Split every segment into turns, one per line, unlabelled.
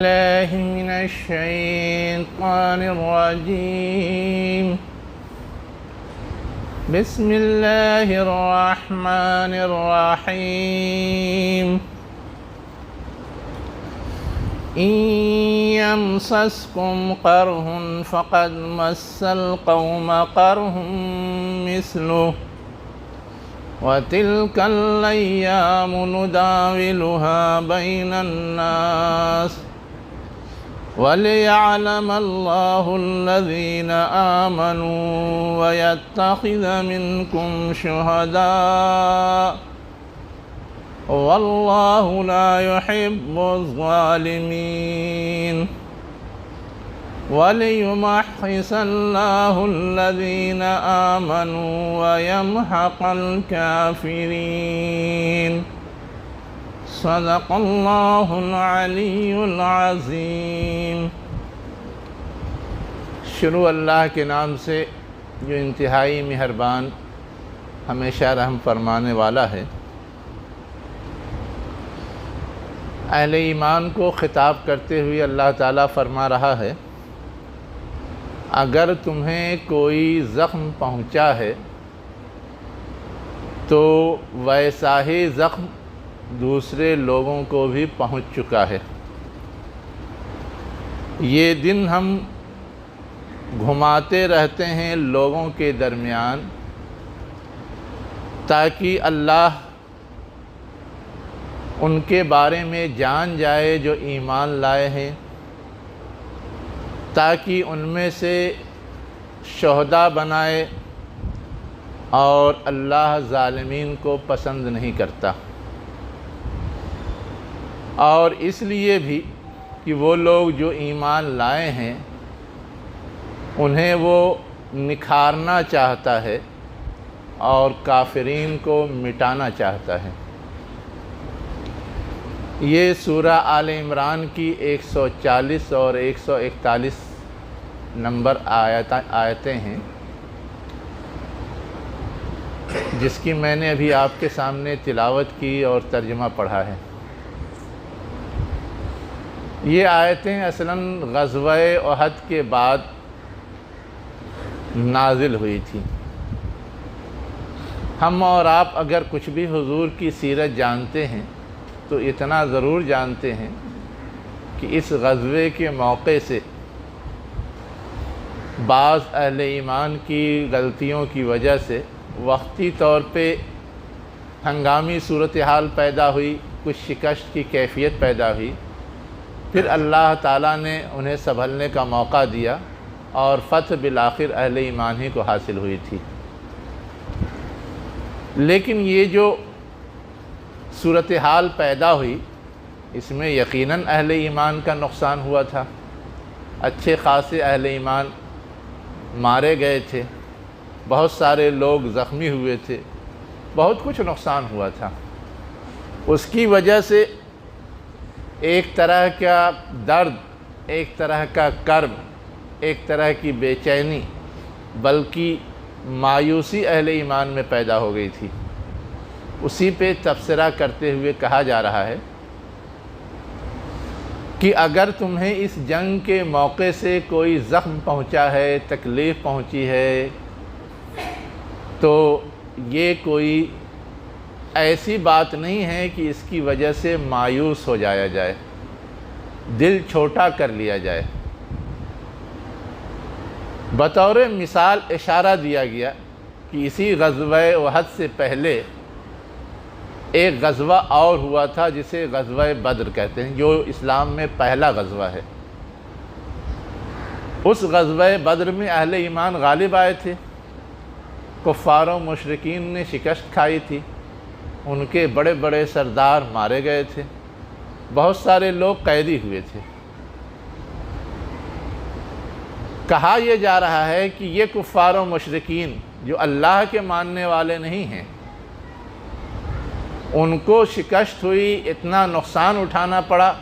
الله من الشيطان الرجيم. بسم الله الرحمن الرحيم. إن يمسسكم قرح فقد مس القوم قرح مثله وتلك الأيام نداولها بين الناس وليعلم الله الذين آمنوا ويتخذ منكم شهداء والله لا يحب الظالمين وليمحص الله الذين آمنوا ويمحق الكافرين. صدق اللہ العلی العظیم. شروع اللہ کے نام سے جو انتہائی مہربان ہمیشہ رحم فرمانے والا ہے. اہل ایمان کو خطاب کرتے ہوئے اللہ تعالیٰ فرما رہا ہے اگر تمہیں کوئی زخم پہنچا ہے تو ویسا ہی زخم دوسرے لوگوں کو بھی پہنچ چکا ہے. یہ دن ہم گھماتے رہتے ہیں لوگوں کے درمیان تاکہ اللہ ان کے بارے میں جان جائے جو ایمان لائے ہیں، تاکہ ان میں سے شہداء بنائے، اور اللہ ظالمین کو پسند نہیں کرتا. اور اس لیے بھی کہ وہ لوگ جو ایمان لائے ہیں انہیں وہ نکھارنا چاہتا ہے اور کافرین کو مٹانا چاہتا ہے. یہ سورہ آل عمران کی 140 اور 141 نمبر آیتیں ہیں جس کی میں نے ابھی آپ کے سامنے تلاوت کی اور ترجمہ پڑھا ہے. یہ آیتیں اصلاً غزوہ احد کے بعد نازل ہوئی تھی. ہم اور آپ اگر کچھ بھی حضور کی سیرت جانتے ہیں تو اتنا ضرور جانتے ہیں کہ اس غزوے کے موقع سے بعض اہل ایمان کی غلطیوں کی وجہ سے وقتی طور پہ ہنگامی صورتحال پیدا ہوئی، کچھ شکست کی کیفیت پیدا ہوئی، پھر اللہ تعالیٰ نے انہیں سنبھلنے کا موقع دیا اور فتح بالآخر اہل ایمان ہی کو حاصل ہوئی تھی. لیکن یہ جو صورتحال پیدا ہوئی اس میں یقیناً اہل ایمان کا نقصان ہوا تھا. اچھے خاصے اہل ایمان مارے گئے تھے، بہت سارے لوگ زخمی ہوئے تھے، بہت کچھ نقصان ہوا تھا. اس کی وجہ سے ایک طرح کا درد، ایک طرح کا کرب، ایک طرح کی بے چینی بلکہ مایوسی اہل ایمان میں پیدا ہو گئی تھی. اسی پہ تبصرہ کرتے ہوئے کہا جا رہا ہے کہ اگر تمہیں اس جنگ کے موقع سے کوئی زخم پہنچا ہے، تکلیف پہنچی ہے، تو یہ کوئی ایسی بات نہیں ہے کہ اس کی وجہ سے مایوس ہو جایا جائے، دل چھوٹا کر لیا جائے. بطور مثال اشارہ دیا گیا کہ اسی غزوہ احد سے پہلے ایک غزوہ اور ہوا تھا جسے غزوہ بدر کہتے ہیں، جو اسلام میں پہلا غزوہ ہے. اس غزوہ بدر میں اہل ایمان غالب آئے تھے، کفار و مشرکین نے شکست کھائی تھی، ان کے بڑے بڑے سردار مارے گئے تھے، بہت سارے لوگ قیدی ہوئے تھے. کہا یہ جا رہا ہے کہ یہ کفار و مشرکین جو اللہ کے ماننے والے نہیں ہیں، ان کو شکست ہوئی، اتنا نقصان اٹھانا پڑا،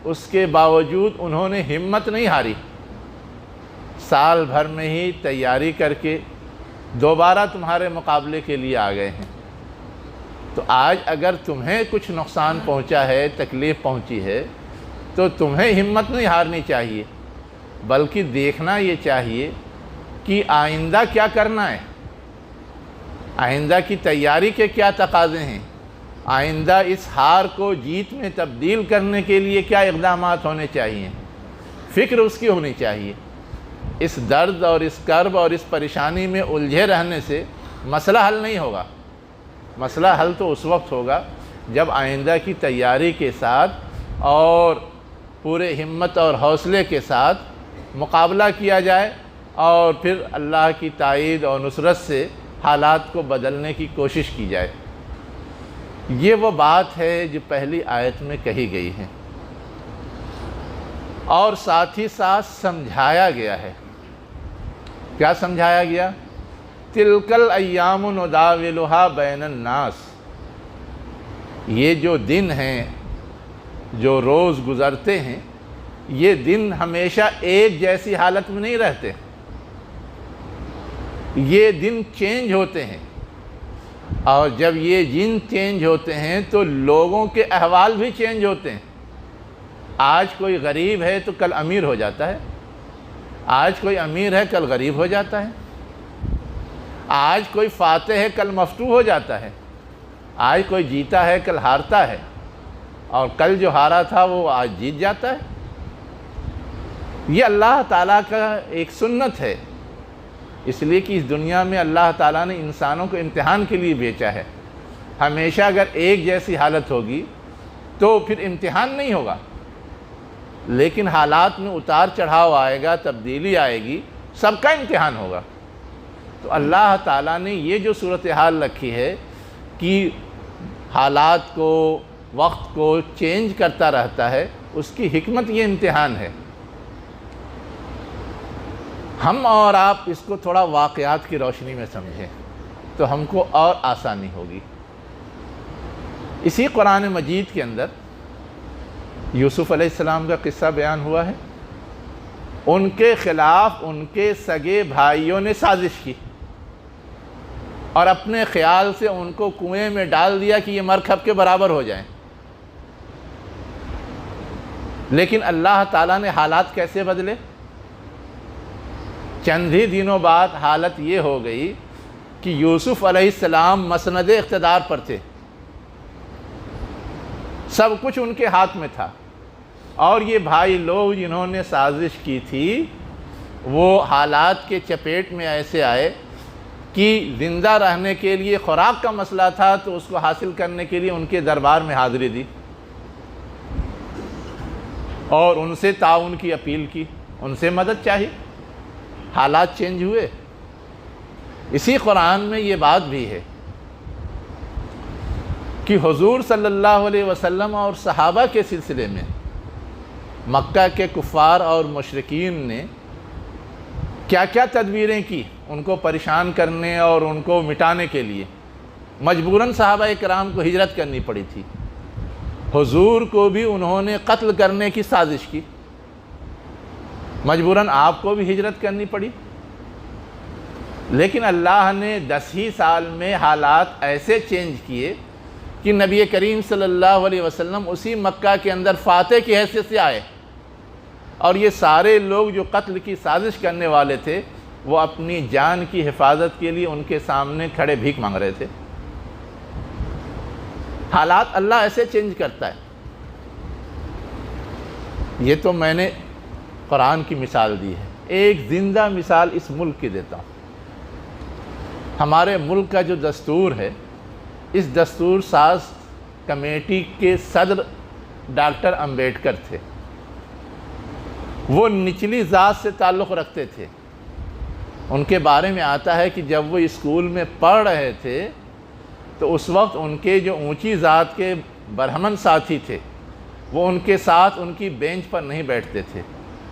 اس کے باوجود انہوں نے ہمت نہیں ہاری، سال بھر میں ہی تیاری کر کے دوبارہ تمہارے مقابلے کے لیے آ گئے ہیں. تو آج اگر تمہیں کچھ نقصان پہنچا ہے، تکلیف پہنچی ہے، تو تمہیں ہمت نہیں ہارنی چاہیے، بلکہ دیکھنا یہ چاہیے کہ آئندہ کیا کرنا ہے، آئندہ کی تیاری کے کیا تقاضے ہیں، آئندہ اس ہار کو جیت میں تبدیل کرنے کے لیے کیا اقدامات ہونے چاہیے، فکر اس کی ہونی چاہیے۔ اس درد اور اس کرب اور اس پریشانی میں الجھے رہنے سے مسئلہ حل نہیں ہوگا۔ مسئلہ حل تو اس وقت ہوگا جب آئندہ کی تیاری کے ساتھ اور پورے ہمت اور حوصلے کے ساتھ مقابلہ کیا جائے اور پھر اللہ کی تائید اور نصرت سے حالات کو بدلنے کی کوشش کی جائے۔ یہ وہ بات ہے جو پہلی آیت میں کہی گئی ہے، اور ساتھ ہی ساتھ سمجھایا گیا ہے۔ کیا سمجھایا گیا؟ تِلْكَ الْأَيَّامُ نُدَاوِلُهَا بَيْنَ النَّاسِ، یہ جو دن ہیں، جو روز گزرتے ہیں، یہ دن ہمیشہ ایک جیسی حالت میں نہیں رہتے، یہ دن چینج ہوتے ہیں، اور جب یہ دن چینج ہوتے ہیں تو لوگوں کے احوال بھی چینج ہوتے ہیں۔ آج کوئی غریب ہے تو کل امیر ہو جاتا ہے، آج کوئی امیر ہے کل غریب ہو جاتا ہے، آج کوئی فاتح ہے کل مفتوح ہو جاتا ہے، آج کوئی جیتا ہے کل ہارتا ہے، اور کل جو ہارا تھا وہ آج جیت جاتا ہے۔ یہ اللہ تعالیٰ کا ایک سنت ہے، اس لیے کہ اس دنیا میں اللہ تعالیٰ نے انسانوں کو امتحان کے لیے بھیجا ہے۔ ہمیشہ اگر ایک جیسی حالت ہوگی تو پھر امتحان نہیں ہوگا، لیکن حالات میں اتار چڑھاؤ آئے گا، تبدیلی آئے گی، سب کا امتحان ہوگا۔ تو اللہ تعالیٰ نے یہ جو صورتحال رکھی ہے کہ حالات کو، وقت کو چینج کرتا رہتا ہے، اس کی حکمت یہ امتحان ہے۔ ہم اور آپ اس کو تھوڑا واقعات کی روشنی میں سمجھیں تو ہم کو اور آسانی ہوگی۔ اسی قرآن مجید کے اندر یوسف علیہ السلام کا قصہ بیان ہوا ہے۔ ان کے خلاف ان کے سگے بھائیوں نے سازش کی اور اپنے خیال سے ان کو کنویں میں ڈال دیا کہ یہ مرکب کے برابر ہو جائیں، لیکن اللہ تعالیٰ نے حالات کیسے بدلے؟ چند ہی دنوں بعد حالت یہ ہو گئی کہ یوسف علیہ السلام مسند اقتدار پر تھے، سب کچھ ان کے ہاتھ میں تھا، اور یہ بھائی لوگ جنہوں نے سازش کی تھی وہ حالات کے چپیٹ میں ایسے آئے کہ زندہ رہنے کے لیے خوراک کا مسئلہ تھا تو اس کو حاصل کرنے کے لیے ان کے دربار میں حاضری دی اور ان سے تعاون کی اپیل کی، ان سے مدد چاہی۔ حالات چینج ہوئے۔ اسی قرآن میں یہ بات بھی ہے کہ حضور صلی اللہ علیہ وسلم اور صحابہ کے سلسلے میں مکہ کے کفار اور مشرکین نے کیا کیا تدبیریں کی ان کو پریشان کرنے اور ان کو مٹانے کے لیے۔ مجبوراً صحابہ کرام کو ہجرت کرنی پڑی تھی، حضور کو بھی انہوں نے قتل کرنے کی سازش کی، مجبوراً آپ کو بھی ہجرت کرنی پڑی، لیکن اللہ نے 10 ہی سال میں حالات ایسے چینج کیے کہ نبی کریم صلی اللہ علیہ وسلم اسی مکہ کے اندر فاتح کی حیثیت سے آئے، اور یہ سارے لوگ جو قتل کی سازش کرنے والے تھے وہ اپنی جان کی حفاظت کے لیے ان کے سامنے کھڑے بھیک مانگ رہے تھے۔ حالات اللہ ایسے چینج کرتا ہے۔ یہ تو میں نے قرآن کی مثال دی ہے، ایک زندہ مثال اس ملک کی دیتا ہوں۔ ہمارے ملک کا جو دستور ہے، اس دستور ساز کمیٹی کے صدر ڈاکٹر امبیڈکر تھے۔ وہ نچلی ذات سے تعلق رکھتے تھے۔ ان کے بارے میں آتا ہے کہ جب وہ اسکول میں پڑھ رہے تھے تو اس وقت ان کے جو اونچی ذات کے برہمن ساتھی تھے وہ ان کے ساتھ ان کی بینچ پر نہیں بیٹھتے تھے،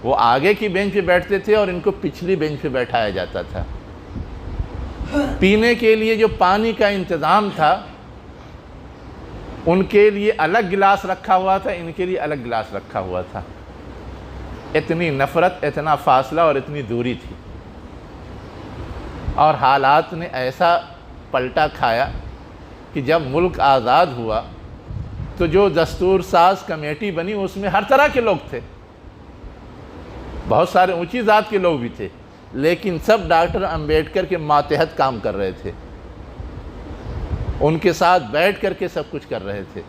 وہ آگے کی بینچ پہ بیٹھتے تھے اور ان کو پچھلی بینچ پہ بیٹھایا جاتا تھا۔ پینے کے لیے جو پانی کا انتظام تھا ان کے لیے الگ گلاس رکھا ہوا تھا، ان کے لیے الگ گلاس رکھا ہوا تھا۔ اتنی نفرت، اتنا فاصلہ اور اتنی دوری تھی، اور حالات نے ایسا پلٹا کھایا کہ جب ملک آزاد ہوا تو جو دستور ساز کمیٹی بنی اس میں ہر طرح کے لوگ تھے، بہت سارے اونچی ذات کے لوگ بھی تھے، لیکن سب ڈاکٹر امبیڈکر کے ماتحت کام کر رہے تھے، ان کے ساتھ بیٹھ کر کے سب کچھ کر رہے تھے۔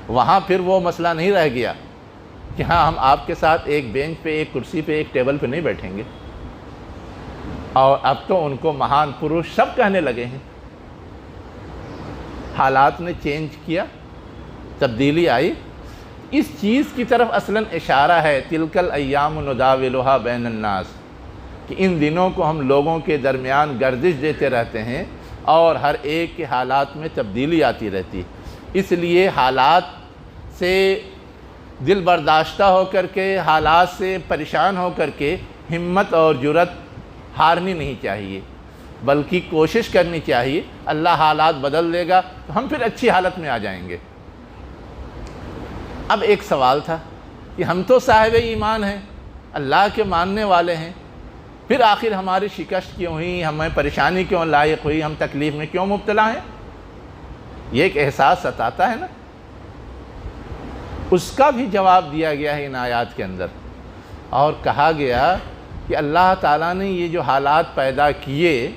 وہاں پھر وہ مسئلہ نہیں رہ گیا کہ ہاں ہم آپ کے ساتھ ایک بینچ پہ، ایک کرسی پہ، ایک ٹیبل پہ نہیں بیٹھیں گے، اور اب تو ان کو مہان پروش سب کہنے لگے ہیں۔ حالات نے چینج کیا، تبدیلی آئی۔ اس چیز کی طرف اصلاً اشارہ ہے تلک الایام نداولھا بین الناس، کہ ان دنوں کو ہم لوگوں کے درمیان گردش دیتے رہتے ہیں اور ہر ایک کے حالات میں تبدیلی آتی رہتی ہے۔ اس لیے حالات سے دل برداشتہ ہو کر کے، حالات سے پریشان ہو کر کے ہمت اور جرأت ہارنی نہیں چاہیے، بلکہ کوشش کرنی چاہیے۔ اللہ حالات بدل دے گا تو ہم پھر اچھی حالت میں آ جائیں گے۔ اب ایک سوال تھا کہ ہم تو صاحب ایمان ہیں، اللہ کے ماننے والے ہیں، پھر آخر ہماری شکست کیوں ہوئی، ہمیں پریشانی کیوں لاحق ہوئی، ہم تکلیف میں کیوں مبتلا ہیں؟ یہ ایک احساس ستاتا ہے نا۔ اس کا بھی جواب دیا گیا ہے ان آیات کے اندر، اور کہا گیا کہ اللہ تعالیٰ نے یہ جو حالات پیدا کیے،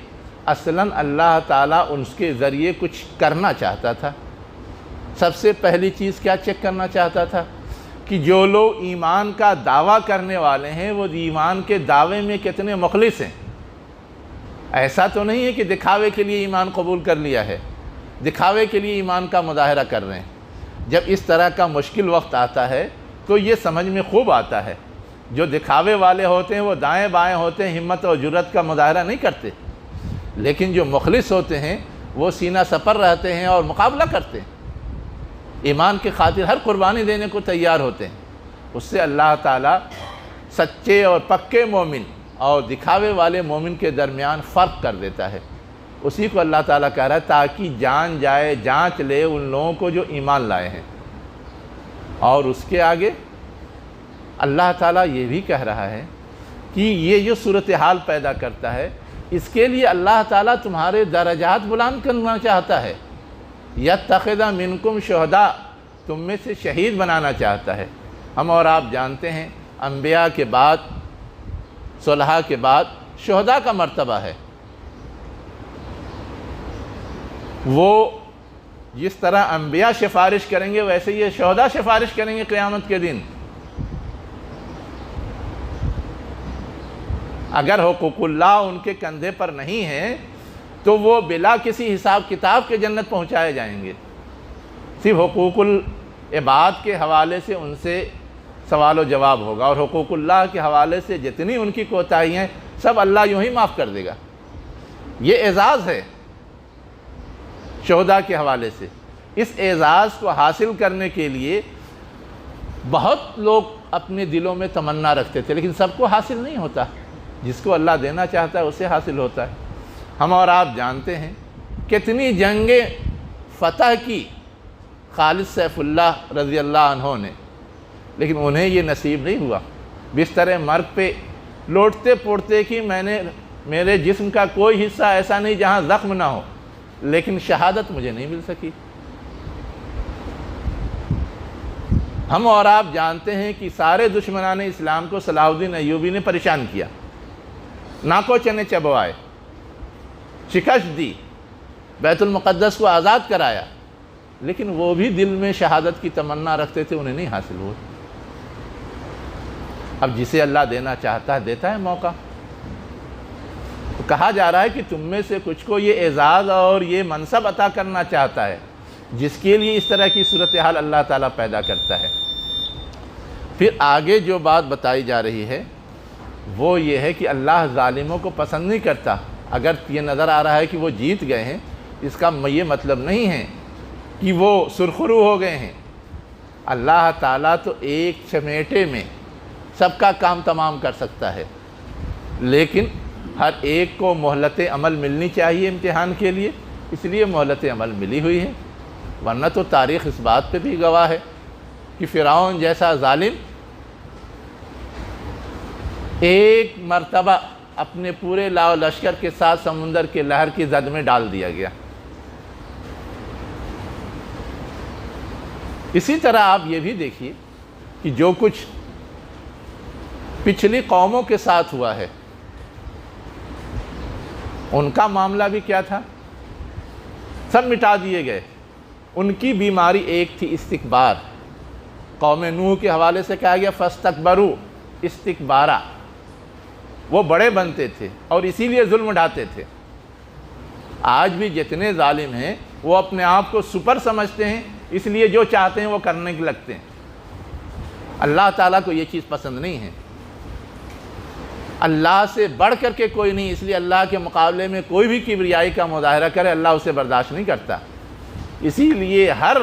اصلاً اللہ تعالیٰ ان کے ذریعے کچھ کرنا چاہتا تھا۔ سب سے پہلی چیز کیا چیک کرنا چاہتا تھا کہ جو لوگ ایمان کا دعویٰ کرنے والے ہیں وہ ایمان کے دعوے میں کتنے مخلص ہیں۔ ایسا تو نہیں ہے کہ دکھاوے کے لیے ایمان قبول کر لیا ہے، دکھاوے کے لیے ایمان کا مظاہرہ کر رہے ہیں۔ جب اس طرح کا مشکل وقت آتا ہے تو یہ سمجھ میں خوب آتا ہے، جو دکھاوے والے ہوتے ہیں وہ دائیں بائیں ہوتے ہیں، ہمت اور جرأت کا مظاہرہ نہیں کرتے، لیکن جو مخلص ہوتے ہیں وہ سینہ سپر رہتے ہیں اور مقابلہ کرتے ہیں، ایمان کی خاطر ہر قربانی دینے کو تیار ہوتے ہیں۔ اس سے اللہ تعالیٰ سچے اور پکے مومن اور دکھاوے والے مومن کے درمیان فرق کر دیتا ہے۔ اسی کو اللہ تعالیٰ کہہ رہا ہے تاکہ جان جائے، جانچ لے ان لوگوں کو جو ایمان لائے ہیں۔ اور اس کے آگے اللہ تعالیٰ یہ بھی کہہ رہا ہے کہ یہ جو صورتحال پیدا کرتا ہے، اس کے لیے اللہ تعالیٰ تمہارے درجات بلند کرنا چاہتا ہے۔ یتخذ منکم شہداء، تم میں سے شہید بنانا چاہتا ہے۔ ہم اور آپ جانتے ہیں انبیاء کے بعد، صلحاء کے بعد شہداء کا مرتبہ ہے۔ وہ جس طرح انبیاء سفارش کریں گے ویسے یہ شہداء سفارش کریں گے قیامت کے دن۔ اگر حقوق اللہ ان کے کندھے پر نہیں ہے تو وہ بلا کسی حساب کتاب کے جنت پہنچائے جائیں گے۔ صرف حقوق العباد کے حوالے سے ان سے سوال و جواب ہوگا، اور حقوق اللہ کے حوالے سے جتنی ان کی کوتاہیاں ہیں سب اللہ یوں ہی معاف کر دے گا۔ یہ اعزاز ہے شہداء کے حوالے سے۔ اس اعزاز کو حاصل کرنے کے لیے بہت لوگ اپنے دلوں میں تمنا رکھتے تھے، لیکن سب کو حاصل نہیں ہوتا۔ جس کو اللہ دینا چاہتا ہے اسے حاصل ہوتا ہے۔ ہم اور آپ جانتے ہیں کتنی جنگیں فتح کی خالد سیف اللہ رضی اللہ عنہ نے، لیکن انہیں یہ نصیب نہیں ہوا۔ بستر مرگ پہ لوٹتے پوٹتے کہ میرے جسم کا کوئی حصہ ایسا نہیں جہاں زخم نہ ہو، لیکن شہادت مجھے نہیں مل سکی۔ ہم اور آپ جانتے ہیں کہ سارے دشمنان اسلام کو صلاح الدین ایوبی نے پریشان کیا، ناکو چنے چبوائے، شکست دی، بیت المقدس کو آزاد کرایا، لیکن وہ بھی دل میں شہادت کی تمنا رکھتے تھے، انہیں نہیں حاصل ہوئی۔ اب جسے اللہ دینا چاہتا ہے دیتا ہے موقع۔ تو کہا جا رہا ہے کہ تم میں سے کچھ کو یہ اعزاز اور یہ منصب عطا کرنا چاہتا ہے، جس کے لیے اس طرح کی صورتحال اللہ تعالیٰ پیدا کرتا ہے۔ پھر آگے جو بات بتائی جا رہی ہے وہ یہ ہے کہ اللہ ظالموں کو پسند نہیں کرتا۔ اگر یہ نظر آ رہا ہے کہ وہ جیت گئے ہیں، اس کا یہ مطلب نہیں ہے کہ وہ سرخرو ہو گئے ہیں۔ اللہ تعالیٰ تو ایک چمیٹے میں سب کا کام تمام کر سکتا ہے، لیکن ہر ایک کو مہلت عمل ملنی چاہیے امتحان کے لیے، اس لیے مہلت عمل ملی ہوئی ہے۔ ورنہ تو تاریخ اس بات پہ بھی گواہ ہے کہ فرعون جیسا ظالم ایک مرتبہ اپنے پورے لاؤ لشکر کے ساتھ سمندر کے لہر کی زد میں ڈال دیا گیا۔ اسی طرح آپ یہ بھی دیکھیے کہ جو کچھ پچھلی قوموں کے ساتھ ہوا ہے، ان کا معاملہ بھی کیا تھا؟ سب مٹا دیے گئے۔ ان کی بیماری ایک تھی استکبار۔ قوم نوح کے حوالے سے کہا گیا فاستکبروا، استکبارا، وہ بڑے بنتے تھے اور اسی لیے ظلم ڈھاتے تھے۔ آج بھی جتنے ظالم ہیں وہ اپنے آپ کو سپر سمجھتے ہیں، اس لیے جو چاہتے ہیں وہ کرنے کے لگتے ہیں۔ اللہ تعالیٰ کو یہ چیز پسند نہیں ہے۔ اللہ سے بڑھ کر کے کوئی نہیں، اس لیے اللہ کے مقابلے میں کوئی بھی کبریائی کا مظاہرہ کرے اللہ اسے برداشت نہیں کرتا۔ اسی لیے ہر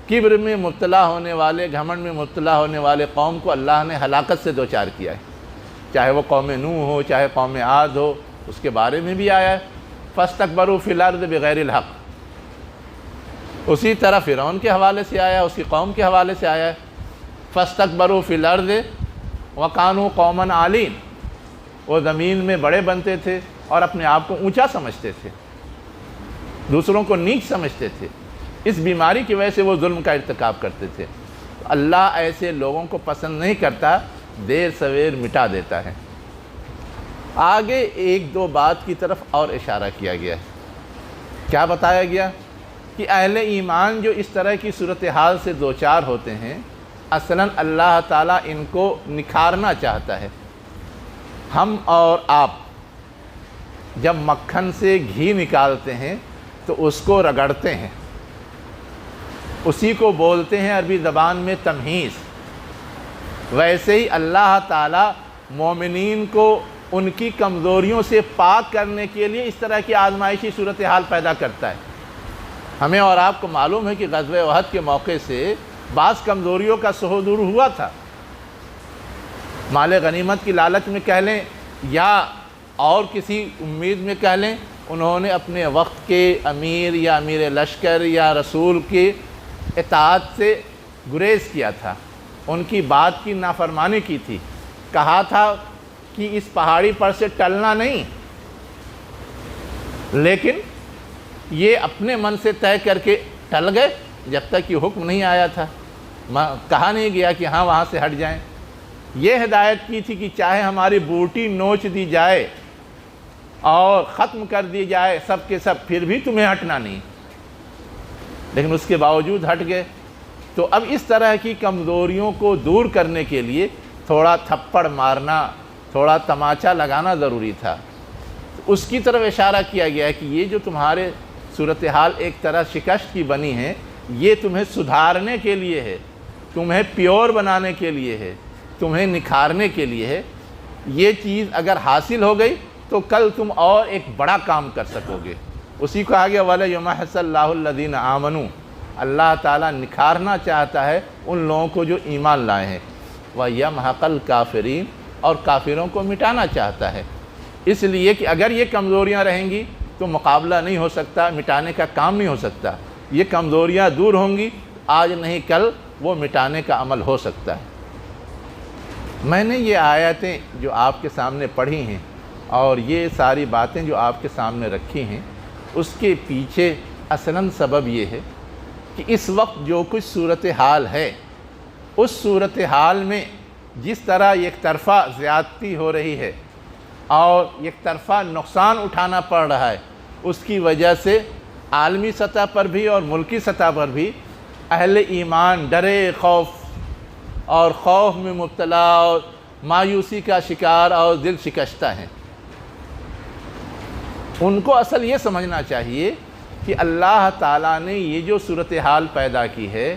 کبر میں مبتلا ہونے والے، گھمنڈ میں مبتلا ہونے والے قوم کو اللہ نے ہلاکت سے دوچار کیا ہے، چاہے وہ قوم نوح ہو، چاہے قوم عاد ہو، اس کے بارے میں بھی آیا ہے فاستکبروا فی الارض بغیر الحق۔ اسی طرح فرعون کے حوالے سے آیا، اس کی قوم کے حوالے سے آیا ہے فاستکبروا فی الارض وکانوا قوما عالین۔ وہ زمین میں بڑے بنتے تھے اور اپنے آپ کو اونچا سمجھتے تھے، دوسروں کو نیچ سمجھتے تھے۔ اس بیماری کی وجہ سے وہ ظلم کا ارتکاب کرتے تھے۔ اللہ ایسے لوگوں کو پسند نہیں کرتا، دیر سویر مٹا دیتا ہے۔ آگے ایک دو بات کی طرف اور اشارہ کیا گیا ہے۔ کیا بتایا گیا؟ کہ اہل ایمان جو اس طرح کی صورتحال سے دوچار ہوتے ہیں، اصلاً اللہ تعالیٰ ان کو نکھارنا چاہتا ہے۔ ہم اور آپ جب مکھن سے گھی نکالتے ہیں تو اس کو رگڑتے ہیں، اسی کو بولتے ہیں عربی زبان میں تمہیز۔ ویسے ہی اللہ تعالیٰ مومنین کو ان کی کمزوریوں سے پاک کرنے کے لیے اس طرح کی آزمائشی صورتحال پیدا کرتا ہے۔ ہمیں اور آپ کو معلوم ہے کہ غزوہ احد کے موقع سے بعض کمزوریوں کا صدور ہوا تھا۔ مال غنیمت کی لالچ میں کہہ لیں یا اور کسی امید میں کہہ لیں، انہوں نے اپنے وقت کے امیر یا امیر لشکر یا رسول کے اطاعت سے گریز کیا تھا، ان کی بات کی نافرمانی کی تھی، کہا تھا کہ اس پہاڑی پر سے ٹلنا نہیں، لیکن یہ اپنے من سے طے کر کے ٹل گئے جب تک یہ حکم نہیں آیا تھا، کہا نہیں گیا کہ ہاں وہاں سے ہٹ جائیں۔ یہ ہدایت کی تھی کہ چاہے ہماری بوٹی نوچ دی جائے اور ختم کر دی جائے سب کے سب، پھر بھی تمہیں ہٹنا نہیں، لیکن اس کے باوجود ہٹ گئے۔ تو اب اس طرح کی کمزوریوں کو دور کرنے کے لیے تھوڑا تھپڑ مارنا، تھوڑا تماچا لگانا ضروری تھا۔ اس کی طرف اشارہ کیا گیا کہ یہ جو تمہارے صورتحال ایک طرح شکست کی بنی ہے، یہ تمہیں سدھارنے کے لیے ہے، تمہیں پیور بنانے کے لیے ہے، تمہیں نکھارنے کے لیے ہے۔ یہ چیز اگر حاصل ہو گئی تو کل تم اور ایک بڑا کام کر سکو گے۔ اسی کو آگے وَلَيُمَحِّصَ اللَّهُ الَّذِينَ آمَنُوا، اللہ تعالیٰ نکھارنا چاہتا ہے ان لوگوں کو جو ایمان لائے ہیں، وَيَمْحَقَ الْكَافِرِينَ، اور کافروں کو مٹانا چاہتا ہے۔ اس لیے کہ اگر یہ کمزوریاں رہیں گی تو مقابلہ نہیں ہو سکتا، مٹانے کا کام نہیں ہو سکتا۔ یہ کمزوریاں دور ہوں گی، آج نہیں کل وہ مٹانے کا عمل ہو سکتا ہے۔ میں نے یہ آیتیں جو آپ کے سامنے پڑھی ہیں اور یہ ساری باتیں جو آپ کے سامنے رکھی ہیں، اس کے پیچھے اصلاً سبب یہ ہے کہ اس وقت جو کچھ صورتحال ہے، اس صورتحال میں جس طرح یک طرفہ زیادتی ہو رہی ہے اور یک طرفہ نقصان اٹھانا پڑ رہا ہے، اس کی وجہ سے عالمی سطح پر بھی اور ملکی سطح پر بھی اہل ایمان ڈرے خوف اور خوف میں مبتلا اور مایوسی کا شکار اور دل شکستہ ہیں۔ ان کو اصل یہ سمجھنا چاہیے کہ اللہ تعالیٰ نے یہ جو صورتحال پیدا کی ہے،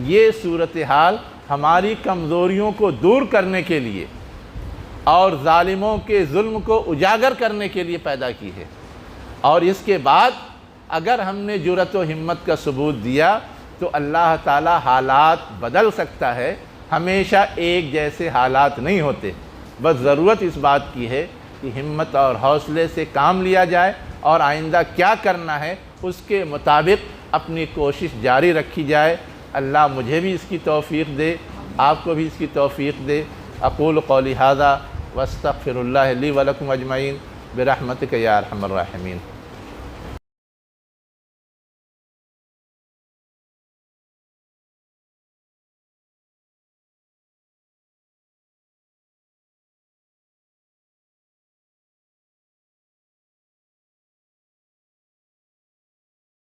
یہ صورتحال ہماری کمزوریوں کو دور کرنے کے لیے اور ظالموں کے ظلم کو اجاگر کرنے کے لیے پیدا کی ہے، اور اس کے بعد اگر ہم نے جرأت و ہمت کا ثبوت دیا تو اللہ تعالیٰ حالات بدل سکتا ہے۔ ہمیشہ ایک جیسے حالات نہیں ہوتے، بس ضرورت اس بات کی ہے کہ ہمت اور حوصلے سے کام لیا جائے اور آئندہ کیا کرنا ہے اس کے مطابق اپنی کوشش جاری رکھی جائے۔ اللہ مجھے بھی اس کی توفیق دے، آپ کو بھی اس کی توفیق دے۔ اقول قولی ھذا واستغفر اللہ لی ولکم اجمعین برحمتک یا ارحم الراحمین۔